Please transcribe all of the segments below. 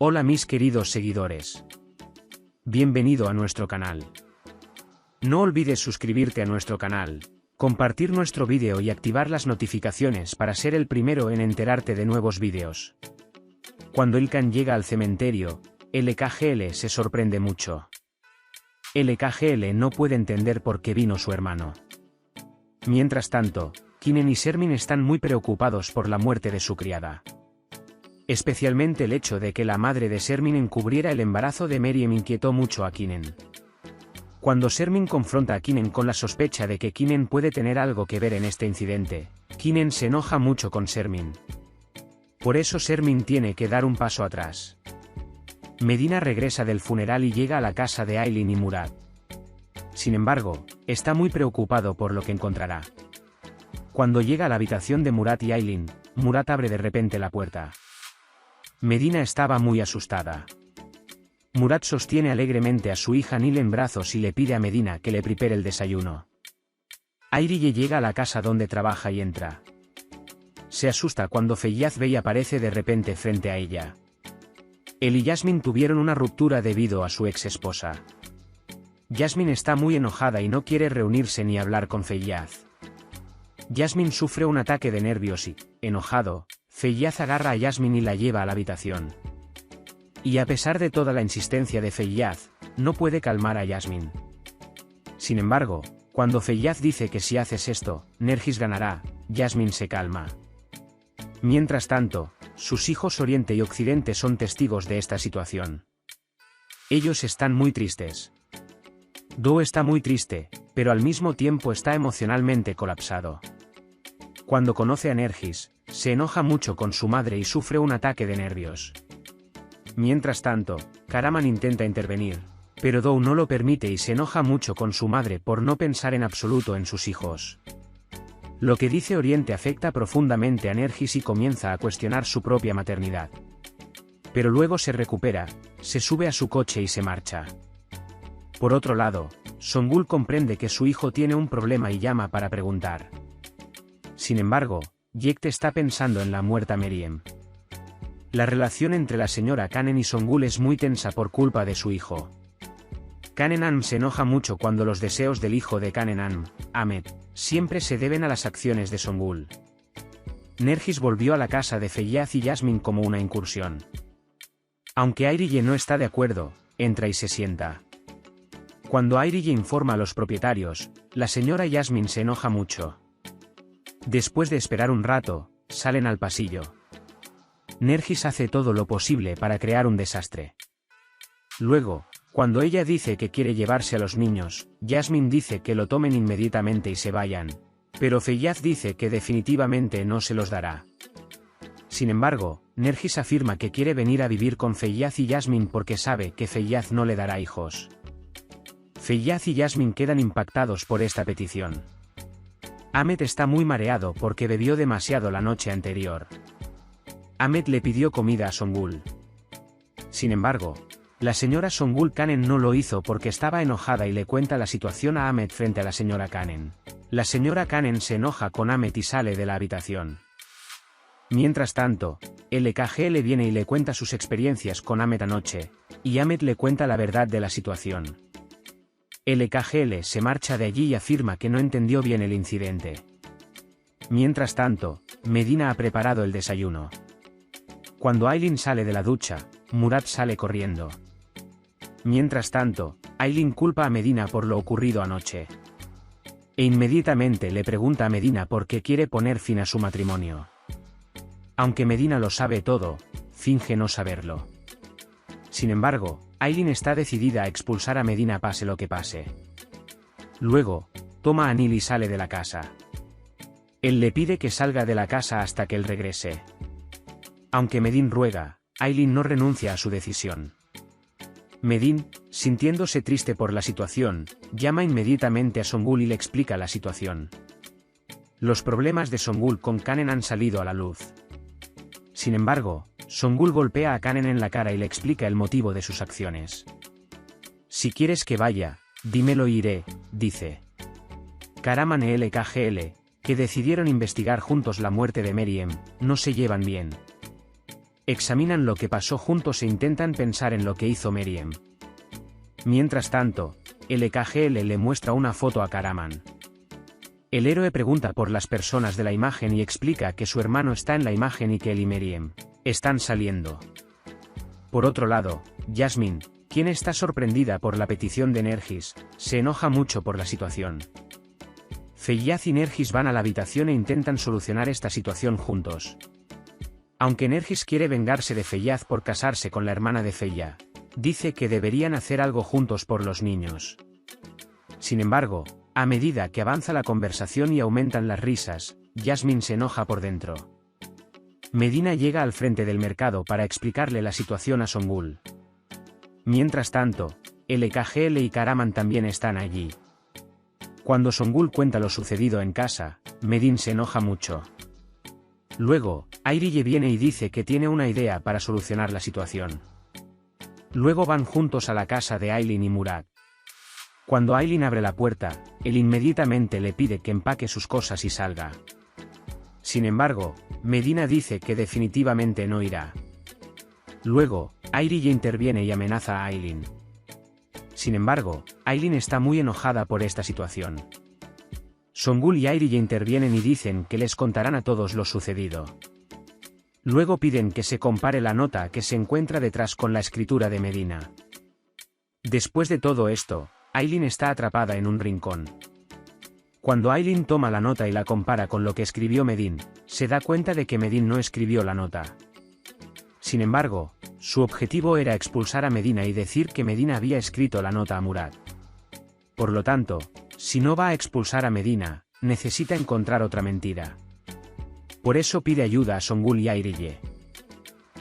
Hola mis queridos seguidores. Bienvenido a nuestro canal. No olvides suscribirte a nuestro canal, compartir nuestro vídeo y activar las notificaciones para ser el primero en enterarte de nuevos vídeos. Cuando Ilkan llega al cementerio, LKGL se sorprende mucho. LKGL no puede entender por qué vino su hermano. Mientras tanto, Kynen y Sermin están muy preocupados por la muerte de su criada. Especialmente el hecho de que la madre de Sermin encubriera el embarazo de Meryem inquietó mucho a Kynen. Cuando Sermin confronta a Kynen con la sospecha de que Kynen puede tener algo que ver en este incidente, Kynen se enoja mucho con Sermin. Por eso Sermin tiene que dar un paso atrás. Medina regresa del funeral y llega a la casa de Aylin y Murat. Sin embargo, está muy preocupado por lo que encontrará. Cuando llega a la habitación de Murat y Aylin, Murat abre de repente la puerta. Medina estaba muy asustada. Murat sostiene alegremente a su hija Nil en brazos y le pide a Medina que le prepare el desayuno. Ayrille llega a la casa donde trabaja y entra. Se asusta cuando Feyyaz Bey aparece de repente frente a ella. Él y Yasmin tuvieron una ruptura debido a su ex esposa. Yasmin está muy enojada y no quiere reunirse ni hablar con Feyyaz. Yasmin sufre un ataque de nervios y, enojado, Feyyaz agarra a Yasmin y la lleva a la habitación. Y a pesar de toda la insistencia de Feyyaz, no puede calmar a Yasmin. Sin embargo, cuando Feyyaz dice que si haces esto, Nergis ganará, Yasmin se calma. Mientras tanto, sus hijos Oriente y Occidente son testigos de esta situación. Ellos están muy tristes. Do está muy triste, pero al mismo tiempo está emocionalmente colapsado. Cuando conoce a Nergis, se enoja mucho con su madre y sufre un ataque de nervios. Mientras tanto, Karaman intenta intervenir, pero Do no lo permite y se enoja mucho con su madre por no pensar en absoluto en sus hijos. Lo que dice Oriente afecta profundamente a Nergis y comienza a cuestionar su propia maternidad. Pero luego se recupera, se sube a su coche y se marcha. Por otro lado, Songul comprende que su hijo tiene un problema y llama para preguntar. Sin embargo, Yekte está pensando en la muerta Meryem. La relación entre la señora Kanen y Songul es muy tensa por culpa de su hijo. Kanen se enoja mucho cuando los deseos del hijo de Kanen, Ahmed, siempre se deben a las acciones de Songul. Nergis volvió a la casa de Feyyaz y Yasmin como una incursión. Aunque Ayrille no está de acuerdo, entra y se sienta. Cuando Ayrille informa a los propietarios, la señora Yasmin se enoja mucho. Después de esperar un rato, salen al pasillo. Nergis hace todo lo posible para crear un desastre. Luego, cuando ella dice que quiere llevarse a los niños, Yasmin dice que lo tomen inmediatamente y se vayan, pero Feyyaz dice que definitivamente no se los dará. Sin embargo, Nergis afirma que quiere venir a vivir con Feyyaz y Yasmin porque sabe que Feyyaz no le dará hijos. Feyyaz y Yasmin quedan impactados por esta petición. Ahmed está muy mareado porque bebió demasiado la noche anterior. Ahmed le pidió comida a Songul. Sin embargo, la señora Songul Kanen no lo hizo porque estaba enojada y le cuenta la situación a Ahmed frente a la señora Kanen. La señora Kanen se enoja con Ahmed y sale de la habitación. Mientras tanto, LKGL viene y le cuenta sus experiencias con Ahmed anoche, y Ahmed le cuenta la verdad de la situación. LKGL se marcha de allí y afirma que no entendió bien el incidente. Mientras tanto, Medina ha preparado el desayuno. Cuando Aylin sale de la ducha, Murat sale corriendo. Mientras tanto, Aylin culpa a Medina por lo ocurrido anoche. E inmediatamente le pregunta a Medina por qué quiere poner fin a su matrimonio. Aunque Medina lo sabe todo, finge no saberlo. Sin embargo, Aylin está decidida a expulsar a Medina pase lo que pase. Luego, toma a Nil y sale de la casa. Él le pide que salga de la casa hasta que él regrese. Aunque Medin ruega, Aylin no renuncia a su decisión. Medin, sintiéndose triste por la situación, llama inmediatamente a Songul y le explica la situación. Los problemas de Songul con Kanen han salido a la luz. Sin embargo, Songul golpea a Kanen en la cara y le explica el motivo de sus acciones. Si quieres que vaya, dímelo y iré, dice. Karaman y LKGL, que decidieron investigar juntos la muerte de Meryem, no se llevan bien. Examinan lo que pasó juntos e intentan pensar en lo que hizo Meriem. Mientras tanto, LKGL le muestra una foto a Karaman. El héroe pregunta por las personas de la imagen y explica que su hermano está en la imagen y que él y Meriem están saliendo. Por otro lado, Jasmine, quien está sorprendida por la petición de Nergis, se enoja mucho por la situación. Feyyaz y Nergis van a la habitación e intentan solucionar esta situación juntos. Aunque Nergis quiere vengarse de Feyyaz por casarse con la hermana de Feyyaz, dice que deberían hacer algo juntos por los niños. Sin embargo, a medida que avanza la conversación y aumentan las risas, Jasmine se enoja por dentro. Medina llega al frente del mercado para explicarle la situación a Songul. Mientras tanto, LKGL y Karaman también están allí. Cuando Songul cuenta lo sucedido en casa, Medin se enoja mucho. Luego, Airille viene y dice que tiene una idea para solucionar la situación. Luego van juntos a la casa de Aylin y Murad. Cuando Aylin abre la puerta, él inmediatamente le pide que empaque sus cosas y salga. Sin embargo, Medina dice que definitivamente no irá. Luego, Airille interviene y amenaza a Aylin. Sin embargo, Aylin está muy enojada por esta situación. Songul y Airille intervienen y dicen que les contarán a todos lo sucedido. Luego piden que se compare la nota que se encuentra detrás con la escritura de Medina. Después de todo esto, Aylin está atrapada en un rincón. Cuando Aylin toma la nota y la compara con lo que escribió Medin, se da cuenta de que Medin no escribió la nota. Sin embargo, su objetivo era expulsar a Medina y decir que Medina había escrito la nota a Murad. Por lo tanto, si no va a expulsar a Medina, necesita encontrar otra mentira. Por eso pide ayuda a Songul y Airille.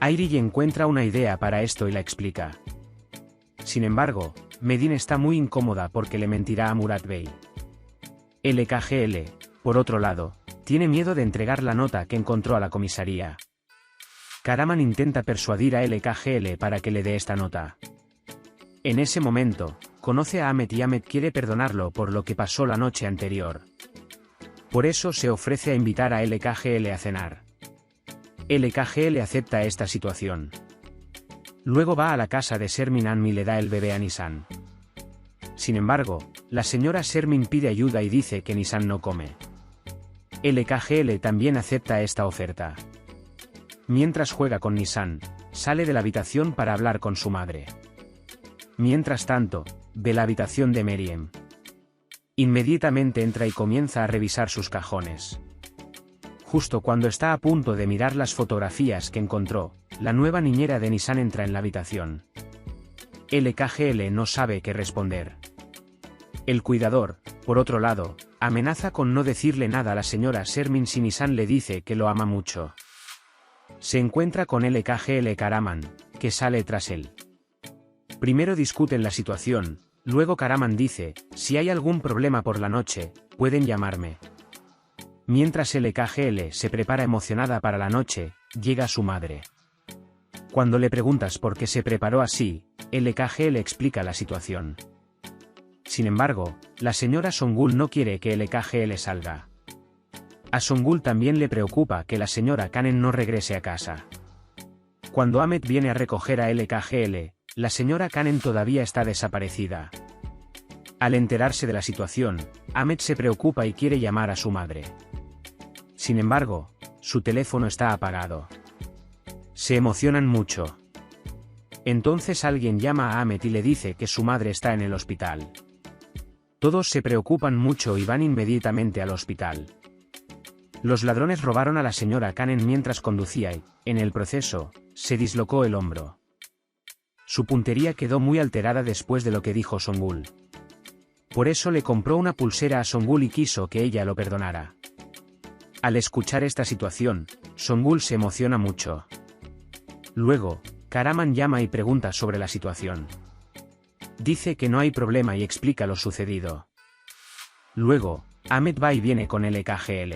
Airille encuentra una idea para esto y la explica. Sin embargo, Medin está muy incómoda porque le mentirá a Murad Bey. LKGL, por otro lado, tiene miedo de entregar la nota que encontró a la comisaría. Karaman intenta persuadir a LKGL para que le dé esta nota. En ese momento, conoce a Ahmet y Ahmet quiere perdonarlo por lo que pasó la noche anterior. Por eso se ofrece a invitar a LKGL a cenar. LKGL acepta esta situación. Luego va a la casa de Sermin Anmi y le da el bebé a Nisan. Sin embargo, la señora Sermin pide ayuda y dice que Nisan no come. LKGL también acepta esta oferta. Mientras juega con Nisan, sale de la habitación para hablar con su madre. Mientras tanto, ve la habitación de Meriem. Inmediatamente entra y comienza a revisar sus cajones. Justo cuando está a punto de mirar las fotografías que encontró, la nueva niñera de Nisan entra en la habitación. LKGL no sabe qué responder. El cuidador, por otro lado, amenaza con no decirle nada a la señora Sermin si Nisan le dice que lo ama mucho. Se encuentra con LKGL Karaman, que sale tras él. Primero discuten la situación, luego Karaman dice, si hay algún problema por la noche, pueden llamarme. Mientras LKGL se prepara emocionada para la noche, llega su madre. Cuando le preguntas por qué se preparó así, LKGL explica la situación. Sin embargo, la señora Songul no quiere que LKGL salga. A Songul también le preocupa que la señora Kanen no regrese a casa. Cuando Ahmet viene a recoger a LKGL, la señora Kanen todavía está desaparecida. Al enterarse de la situación, Ahmet se preocupa y quiere llamar a su madre. Sin embargo, su teléfono está apagado. Se emocionan mucho. Entonces alguien llama a Ahmet y le dice que su madre está en el hospital. Todos se preocupan mucho y van inmediatamente al hospital. Los ladrones robaron a la señora Kanen mientras conducía y, en el proceso, se dislocó el hombro. Su puntería quedó muy alterada después de lo que dijo Songul. Por eso le compró una pulsera a Songul y quiso que ella lo perdonara. Al escuchar esta situación, Songul se emociona mucho. Luego, Karaman llama y pregunta sobre la situación. Dice que no hay problema y explica lo sucedido. Luego, Ahmet va y viene con LKGL.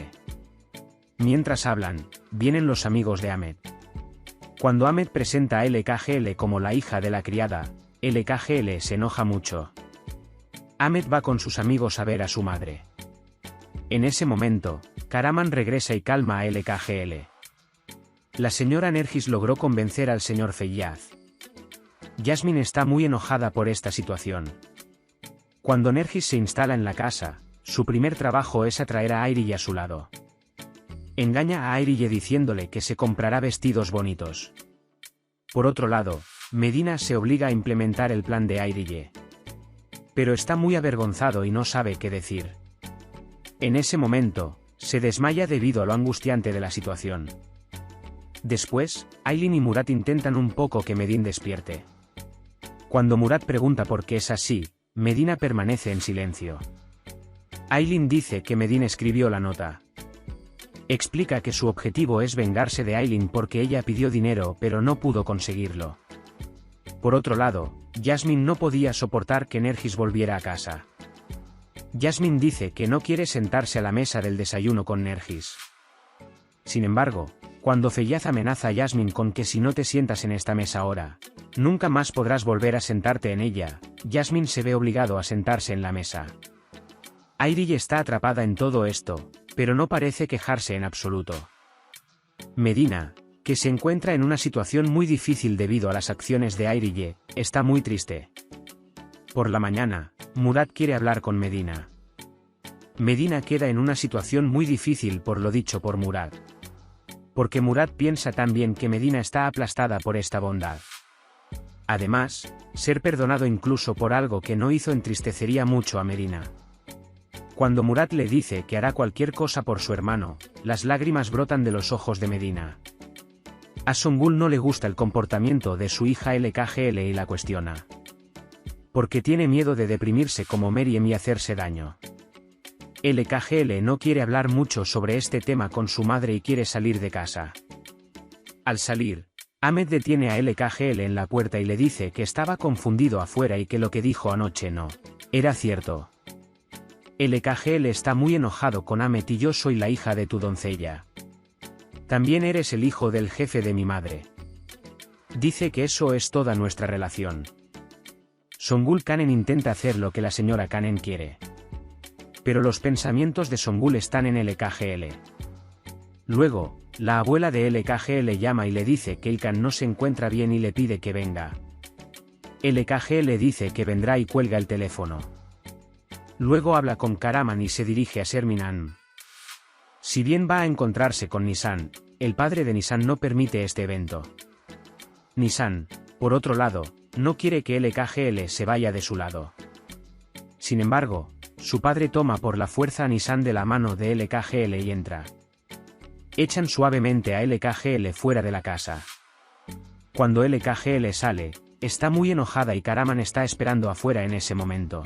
Mientras hablan, vienen los amigos de Ahmet. Cuando Ahmet presenta a LKGL como la hija de la criada, LKGL se enoja mucho. Ahmet va con sus amigos a ver a su madre. En ese momento, Karaman regresa y calma a LKGL. La señora Nergis logró convencer al señor Feyyaz. Jasmine está muy enojada por esta situación. Cuando Nergis se instala en la casa, su primer trabajo es atraer a Ayrille a su lado. Engaña a Ayrille diciéndole que se comprará vestidos bonitos. Por otro lado, Medina se obliga a implementar el plan de Ayrille. Pero está muy avergonzado y no sabe qué decir. En ese momento, se desmaya debido a lo angustiante de la situación. Después, Aylin y Murat intentan un poco que Medina despierte. Cuando Murat pregunta por qué es así, Medina permanece en silencio. Aylin dice que Medina escribió la nota. Explica que su objetivo es vengarse de Aylin porque ella pidió dinero pero no pudo conseguirlo. Por otro lado, Jasmine no podía soportar que Nergis volviera a casa. Jasmine dice que no quiere sentarse a la mesa del desayuno con Nergis. Sin embargo, cuando Feyyaz amenaza a Jasmine con que si no te sientas en esta mesa ahora, nunca más podrás volver a sentarte en ella, Jasmine se ve obligado a sentarse en la mesa. Ayrille está atrapada en todo esto, pero no parece quejarse en absoluto. Medina, que se encuentra en una situación muy difícil debido a las acciones de Ayrille, está muy triste. Por la mañana, Murat quiere hablar con Medina. Medina queda en una situación muy difícil por lo dicho por Murat. Porque Murat piensa también que Medina está aplastada por esta bondad. Además, ser perdonado incluso por algo que no hizo entristecería mucho a Medina. Cuando Murat le dice que hará cualquier cosa por su hermano, las lágrimas brotan de los ojos de Medina. A Songul no le gusta el comportamiento de su hija LKGL y la cuestiona. Porque tiene miedo de deprimirse como Meryem y hacerse daño. LKGL no quiere hablar mucho sobre este tema con su madre y quiere salir de casa. Al salir, Ahmed detiene a LKGL en la puerta y le dice que estaba confundido afuera y que lo que dijo anoche no era cierto. LKGL está muy enojado con Ahmed y yo soy la hija de tu doncella. También eres el hijo del jefe de mi madre. Dice que eso es toda nuestra relación. Songul Kanen intenta hacer lo que la señora Kanen quiere. Pero los pensamientos de Songul están en LKGL. Luego, la abuela de LKGL llama y le dice que Ilkan no se encuentra bien y le pide que venga. LKGL dice que vendrá y cuelga el teléfono. Luego habla con Karaman y se dirige a Serminan. Si bien va a encontrarse con Nisan, el padre de Nisan no permite este evento. Nisan, por otro lado, no quiere que LKGL se vaya de su lado. Sin embargo, su padre toma por la fuerza a Nisan de la mano de LKGL y entra. Echan suavemente a LKGL fuera de la casa. Cuando LKGL sale, está muy enojada y Karaman está esperando afuera en ese momento.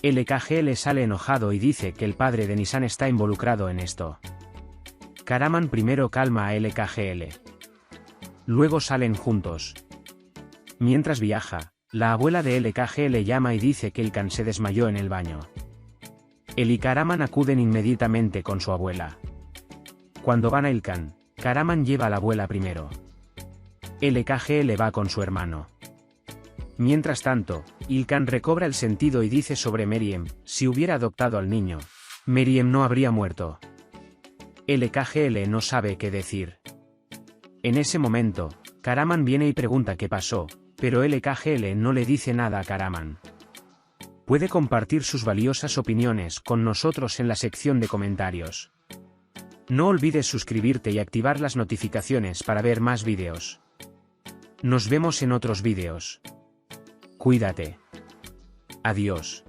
LKGL sale enojado y dice que el padre de Nisan está involucrado en esto. Karaman primero calma a LKGL. Luego salen juntos. Mientras viaja, la abuela de LKGL llama y dice que Ilkan se desmayó en el baño. Él y Karaman acuden inmediatamente con su abuela. Cuando van a Ilkan, Karaman lleva a la abuela primero. LKGL va con su hermano. Mientras tanto, Ilkan recobra el sentido y dice sobre Meryem, si hubiera adoptado al niño, Meryem no habría muerto. LKGL no sabe qué decir. En ese momento, Karaman viene y pregunta qué pasó, pero LKGL no le dice nada a Karaman. Puede compartir sus valiosas opiniones con nosotros en la sección de comentarios. No olvides suscribirte y activar las notificaciones para ver más vídeos. Nos vemos en otros vídeos. Cuídate. Adiós.